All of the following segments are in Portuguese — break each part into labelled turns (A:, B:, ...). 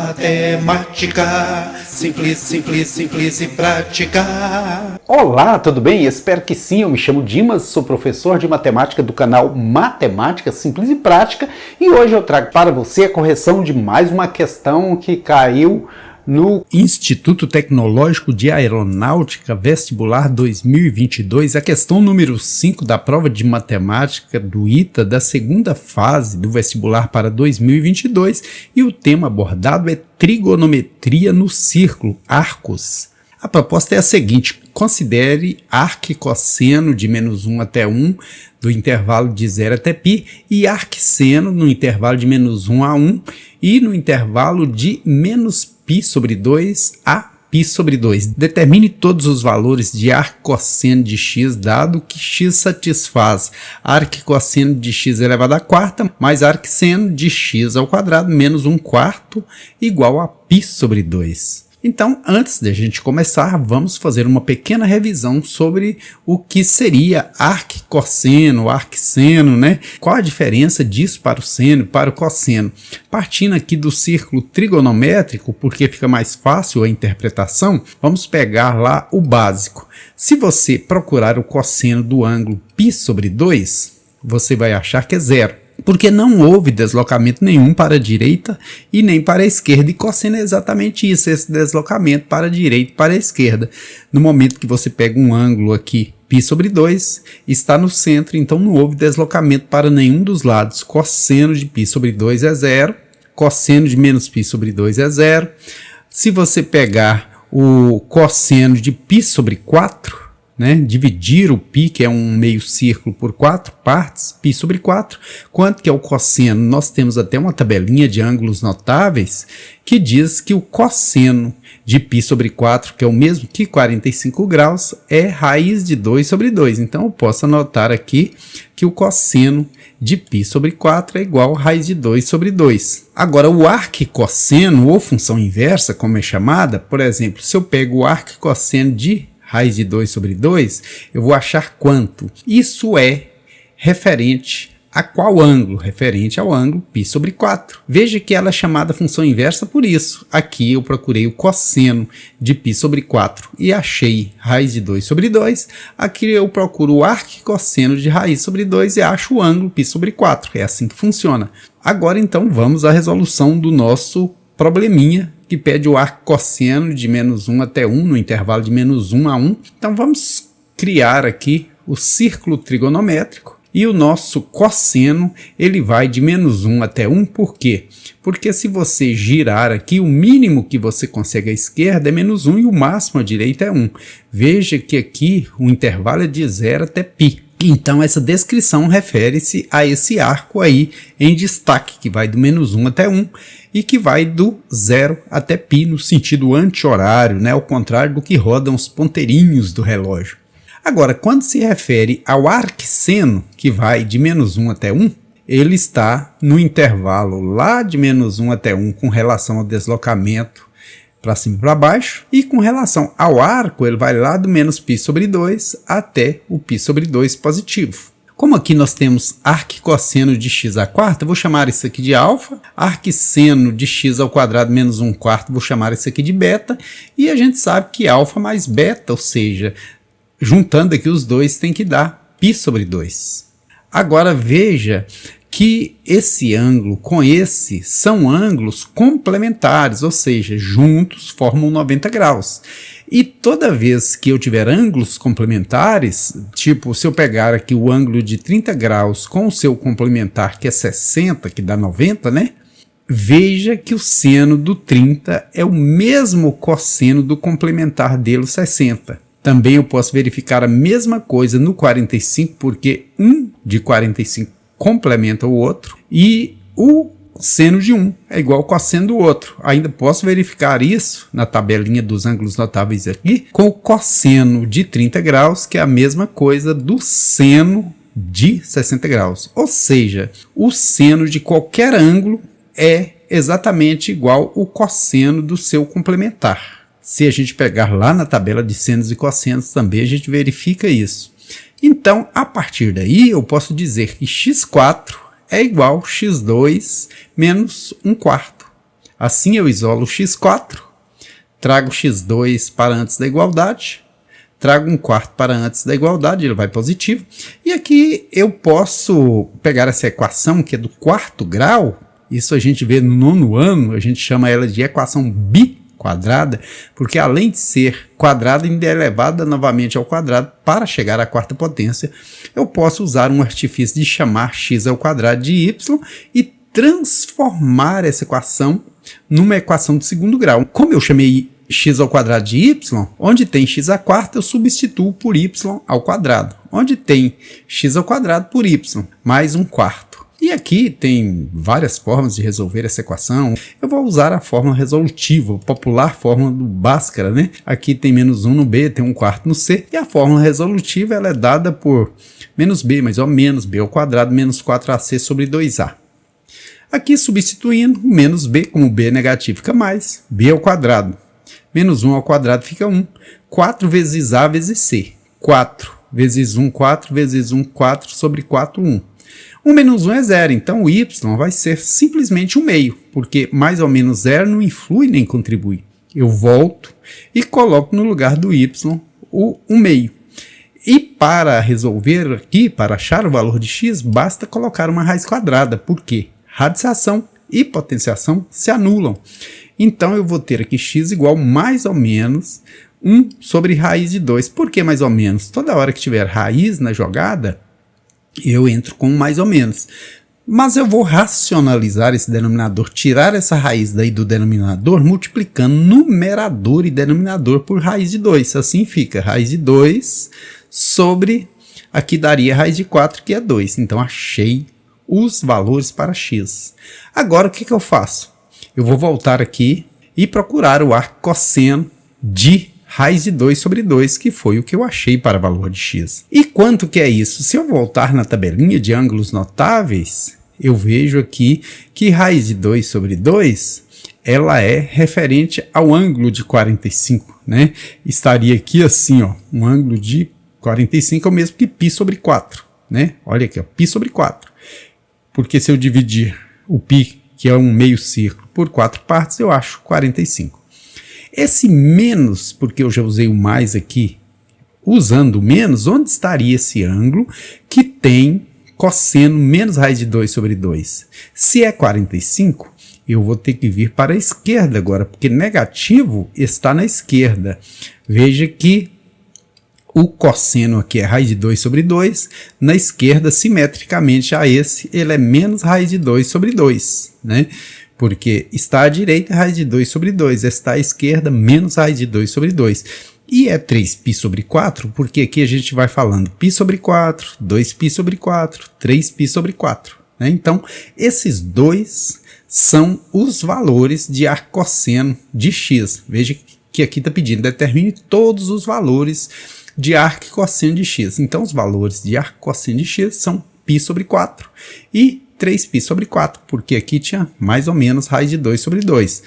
A: Matemática, simples, simples, simples e prática.
B: Olá, tudo bem? Espero que sim. Eu me chamo Dimas, sou professor de matemática do canal Matemática Simples e Prática e hoje eu trago para você a correção de mais uma questão que caiu no Instituto Tecnológico de Aeronáutica Vestibular 2022, a questão número 5 da prova de matemática do ITA da segunda fase do vestibular para 2022 e o tema abordado é trigonometria no círculo, arcos. A proposta é a seguinte: considere arquicosseno de menos 1 até 1 do intervalo de 0 até π e arcseno no intervalo de menos 1 a 1 e no intervalo de menos π sobre 2 a π sobre 2. Determine todos os valores de arquicosseno de x dado que x satisfaz arquicosseno de x elevado à quarta mais arcseno de x ao quadrado menos 1/4 igual a π sobre 2. Então, antes de a gente começar, vamos fazer uma pequena revisão sobre o que seria arquicosseno, arcseno, né? Qual a diferença disso para o seno e para o cosseno? Partindo aqui do círculo trigonométrico, porque fica mais fácil a interpretação, vamos pegar lá o básico. Se você procurar o cosseno do ângulo π sobre 2, você vai achar que é zero, porque não houve deslocamento nenhum para a direita e nem para a esquerda, e cosseno é exatamente isso, esse deslocamento para a direita e para a esquerda. No momento que você pega um ângulo aqui, π sobre 2, está no centro, então não houve deslocamento para nenhum dos lados. Cosseno de π sobre 2 é zero, cosseno de menos π sobre 2 é zero. Se você pegar o cosseno de π sobre 4, né, dividir o π, que é um meio círculo, por 4 partes, π sobre 4, quanto que é o cosseno? Nós temos até uma tabelinha de ângulos notáveis que diz que o cosseno de π sobre 4, que é o mesmo que 45 graus, é raiz de 2 sobre 2. Então eu posso anotar aqui que o cosseno de π sobre 4 é igual a raiz de 2 sobre 2. Agora, o arquicosseno, ou função inversa, como é chamada, por exemplo, se eu pego o arquicosseno de raiz de 2 sobre 2, eu vou achar quanto? Isso é referente a qual ângulo? Referente ao ângulo π sobre 4. Veja que ela é chamada função inversa por isso. Aqui eu procurei o cosseno de π sobre 4 e achei raiz de 2 sobre 2. Aqui eu procuro o arquicosseno de raiz sobre 2 e acho o ângulo π sobre 4. É assim que funciona. Agora então vamos à resolução do nosso probleminha, que pede o arquicosseno de menos 1 até 1 no intervalo de menos 1 a 1. Então vamos criar aqui o círculo trigonométrico e o nosso cosseno ele vai de menos 1 até 1. Por quê? Porque se você girar aqui, o mínimo que você consegue à esquerda é menos 1 e o máximo à direita é 1. Veja que aqui o intervalo é de 0 até π. Então essa descrição refere-se a esse arco aí em destaque, que vai do menos 1 até 1 e que vai do 0 até π no sentido anti-horário, né? Ao contrário do que rodam os ponteirinhos do relógio. Agora, quando se refere ao arcseno, que vai de menos 1 até 1, ele está no intervalo lá de menos 1 até 1 com relação ao deslocamento para cima e para baixo, e com relação ao arco, ele vai lá do menos π sobre 2 até o π sobre 2 positivo. Como aqui nós temos arquicosseno de x à quarta, vou chamar isso aqui de alfa, arcseno de x ao quadrado menos 1/4, vou chamar isso aqui de beta, e a gente sabe que alfa mais beta, ou seja, juntando aqui os dois tem que dar π sobre 2. Agora veja que esse ângulo com esse são ângulos complementares, ou seja, juntos formam 90 graus. E toda vez que eu tiver ângulos complementares, tipo, se eu pegar aqui o ângulo de 30 graus com o seu complementar, que é 60, que dá 90, né? Veja que o seno do 30 é o mesmo cosseno do complementar dele, 60. Também eu posso verificar a mesma coisa no 45, porque um de 45 complementa o outro, e o seno de um é igual ao cosseno do outro. Ainda posso verificar isso na tabelinha dos ângulos notáveis aqui, com o cosseno de 30 graus, que é a mesma coisa do seno de 60 graus. Ou seja, o seno de qualquer ângulo é exatamente igual ao cosseno do seu complementar. Se a gente pegar lá na tabela de senos e cossenos também a gente verifica isso. Então, a partir daí, eu posso dizer que x4 é igual a x2 menos 1/4. Assim eu isolo o x4, trago o x2 para antes da igualdade, trago 1/4 para antes da igualdade, ele vai positivo. E aqui eu posso pegar essa equação que é do 4º grau, isso a gente vê no 9º ano, a gente chama ela de equação biquadrada, porque além de ser quadrada, ainda é elevada novamente ao quadrado para chegar à 4ª potência. Eu posso usar um artifício de chamar x² de y e transformar essa equação numa equação de 2º grau. Como eu chamei x² de y, onde tem x², eu substituo por y². Onde tem x² por y, mais 1/4. E aqui tem várias formas de resolver essa equação. Eu vou usar a fórmula resolutiva, a popular fórmula do Bhaskara, né? Aqui tem -1 no B, tem 1/4 no C. E a fórmula resolutiva ela é dada por -b, mais ou menos, b² menos 4ac sobre 2a. Aqui substituindo o menos b, como b é negativo, fica mais b². Menos 1² fica 1. 4 vezes a vezes c. 4 vezes 1, 4 vezes 1, 4 sobre 4, 1. 1 menos 1 é 0, então o y vai ser simplesmente 1/2, porque mais ou menos 0 não influi nem contribui. Eu volto e coloco no lugar do y o 1/2. E para resolver aqui, para achar o valor de x, basta colocar uma raiz quadrada, porque radiação e potenciação se anulam. Então eu vou ter aqui x igual mais ou menos 1 sobre raiz de 2. Por que mais ou menos? Toda hora que tiver raiz na jogada, eu entro com mais ou menos. Mas eu vou racionalizar esse denominador, tirar essa raiz daí do denominador, multiplicando numerador e denominador por raiz de 2. Assim fica raiz de 2 sobre, aqui daria raiz de 4, que é 2. Então achei os valores para x. Agora o que eu faço? Eu vou voltar aqui e procurar o arco cosseno de raiz de 2 sobre 2, que foi o que eu achei para valor de x. E quanto que é isso? Se eu voltar na tabelinha de ângulos notáveis, eu vejo aqui que raiz de 2 sobre 2, ela é referente ao ângulo de 45, né? Estaria aqui assim, ó, um ângulo de 45 é o mesmo que π sobre 4, né? Olha aqui, ó, π sobre 4. Porque se eu dividir o π, que é um meio círculo, por 4 partes, eu acho 45. Esse menos, porque eu já usei o mais aqui, usando o menos, onde estaria esse ângulo que tem cosseno menos raiz de 2 sobre 2? Se é 45, eu vou ter que vir para a esquerda agora, porque negativo está na esquerda. Veja que o cosseno aqui é raiz de 2 sobre 2, na esquerda, simetricamente a esse, ele é menos raiz de 2 sobre 2, né? Porque está à direita raiz de 2 sobre 2, está à esquerda menos raiz de 2 sobre 2. E é 3π sobre 4, porque aqui a gente vai falando π sobre 4, 2π sobre 4, 3π sobre 4. Né? Então, esses dois são os valores de arco cosseno de x. Veja que aqui está pedindo, determine todos os valores de arco cosseno de x. Então, os valores de arco cosseno de x são π sobre 4 e 3π sobre 4, porque aqui tinha mais ou menos raiz de 2 sobre 2.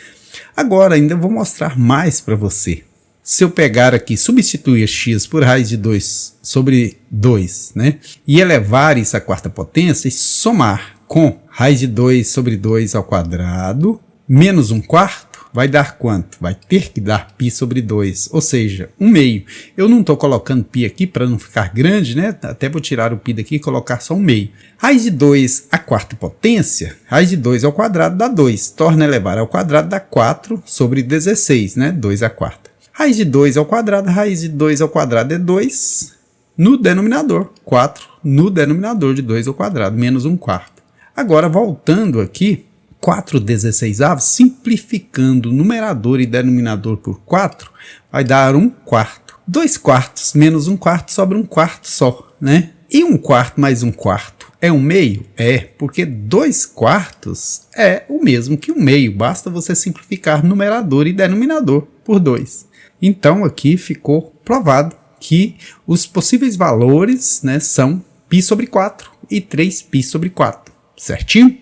B: Agora, ainda vou mostrar mais para você. Se eu pegar aqui, substituir x por raiz de 2 sobre 2, né? E elevar isso à 4ª potência e somar com raiz de 2 sobre 2 ao quadrado, menos 1/4, vai dar quanto? Vai ter que dar π sobre 2, ou seja, 1/2. Eu não estou colocando π aqui para não ficar grande, né? Até vou tirar o π daqui e colocar só 1/2. Raiz de 2 à 4ª potência, raiz de 2 ao quadrado dá 2. Torna a elevar ao quadrado dá 4 sobre 16, né? 2 à 4ª. Raiz de 2 ao quadrado, raiz de 2 ao quadrado é 2 no denominador. 4 no denominador de 2 ao quadrado, menos 1/4. Agora, voltando aqui, 4/16, simplificando numerador e denominador por 4, vai dar 1/4. 2/4 menos 1/4 sobra 1/4 só, né? E 1/4 mais 1/4 é 1/2? É, porque 2/4 é o mesmo que 1/2. Basta você simplificar numerador e denominador por 2. Então aqui ficou provado que os possíveis valores, né, são π sobre 4 e 3π sobre 4. Certinho?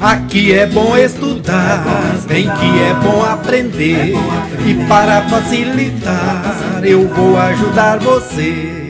A: Aqui é bom estudar, vem que é bom aprender. E para facilitar, eu vou ajudar você.